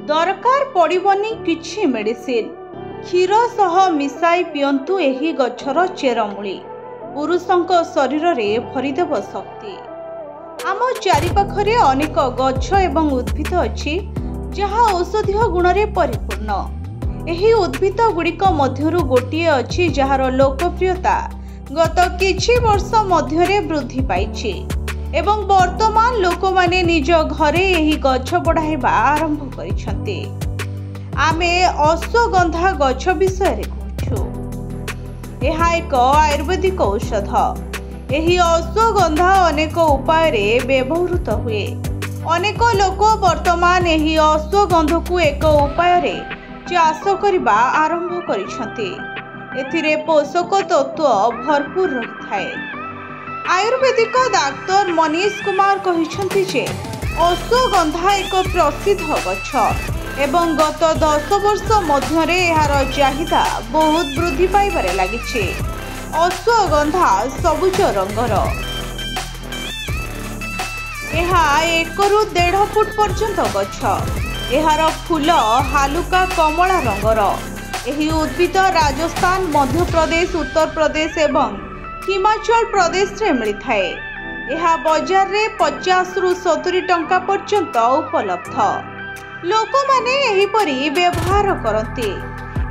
दरकार पड़िबनी किछि मेडिसिन क्षीर सह मिसाई पियंतु एही गछर चेरमूली पुरुषंक शरीर रे भरिदेव शक्ति। आम चारिपाखरे अनेक गछ एवं उद्भिद अछि जहा औषधीय गुण रे परिपूर्ण। एही उद्भिद गुड़िक मध्यरु गोटिए अछि जहार लोकप्रियता गत किछि वर्ष मध्यरे वृद्धि पाइछि एवं वर्तमान लोक माने निज घरे एही गछ बढ़ाइबा आरंभ करिसंती। आमे अश्वगंधा गछ विषय रे कहूछु। एहा एक आयुर्वेदिक औषध। एही अश्वगंधा अनेक उपाय रे व्यवहृत हुए। अनेक लोक वर्तमान एही अश्वगंधा को एक उपाय रे चाष करिबा आरंभ करिसंती। एथिरे पोषक तत्व भरपूर रहिथाए। आयुर्वेदिक डाक्टर मनीष कुमार कहिसंती जे अश्वगंधा एक प्रसिद्ध गछ एवं गत 10 वर्ष मध्यरे एहार चाहिदा बहुत वृद्धि पाइबारे लागिছে। अश्वगंधा सबुज रंगर। एहा 1 ରୁ 1.5 फुट पर्यंत गछ। एहार फूल हालुका कमला रंगर। एही उद्भिद राजस्थान, मध्य प्रदेश, उत्तर प्रदेश एवं हिमाचल प्रदेश रे मिलिथाए। एहा बाजार रे 50 ରୁ 70 टंका पर्यंत उपलब्ध। लोक माने एही परी व्यवहार करते।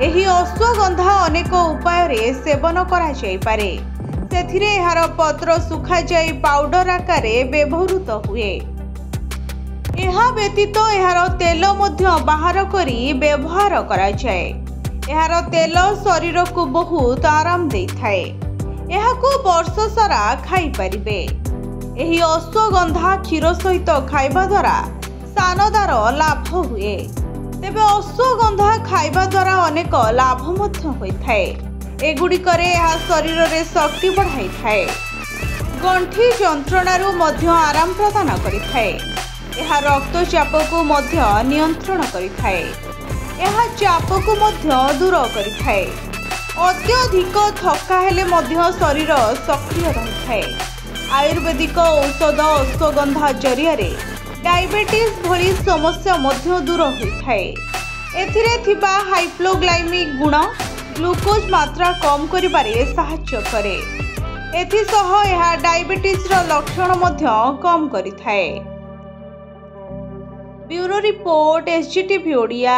एही अश्वगंधा अनेक उपाय रे सेवन करा जाय पारे। सेथिरे एहार पत्र सुखा जाय पाउडर आकारे व्यवहृत हुए। एहा व्यतीत एहार तेल मध्य बाहर करी व्यवहार करा जाय। एहार तेल शरीर को बहुत आराम देइथाए। एहाकू वर्ष सारा खाई परिबे। एही अश्वगंधा क्षीर सहित खाइबा द्वारा सानदार लाभ हुए। तेबे अश्वगंधा खाइबा द्वारा अनेक लाभ मध्य होइथाए। एगुड़िकरे एहा शरीर रे शक्ति बढ़ाई थाए। गंठी जंत्रणारू मध्य आराम प्रदान करिथाए। एहा रक्तचाप को मध्य नियंत्रण करिथाए। एहा चाप को मध्य दूर करिथाए। अत्यधिक थका हेले मध्य शरीर सक्रिय रहिथाए। आयुर्वेदिक औषध अश्वगंधा जरिया रे डायबिटीज भली समस्या मध्य दूर होइथाए। एथिरे थिबा हाइपोग्लाइमिक गुण ग्लूकोज मात्रा कम करिबारे सहायता करे। एथि सह एहा डायबिटीज रो लक्षण मध्य कम करिथाए। Bureau report SGTV Odia.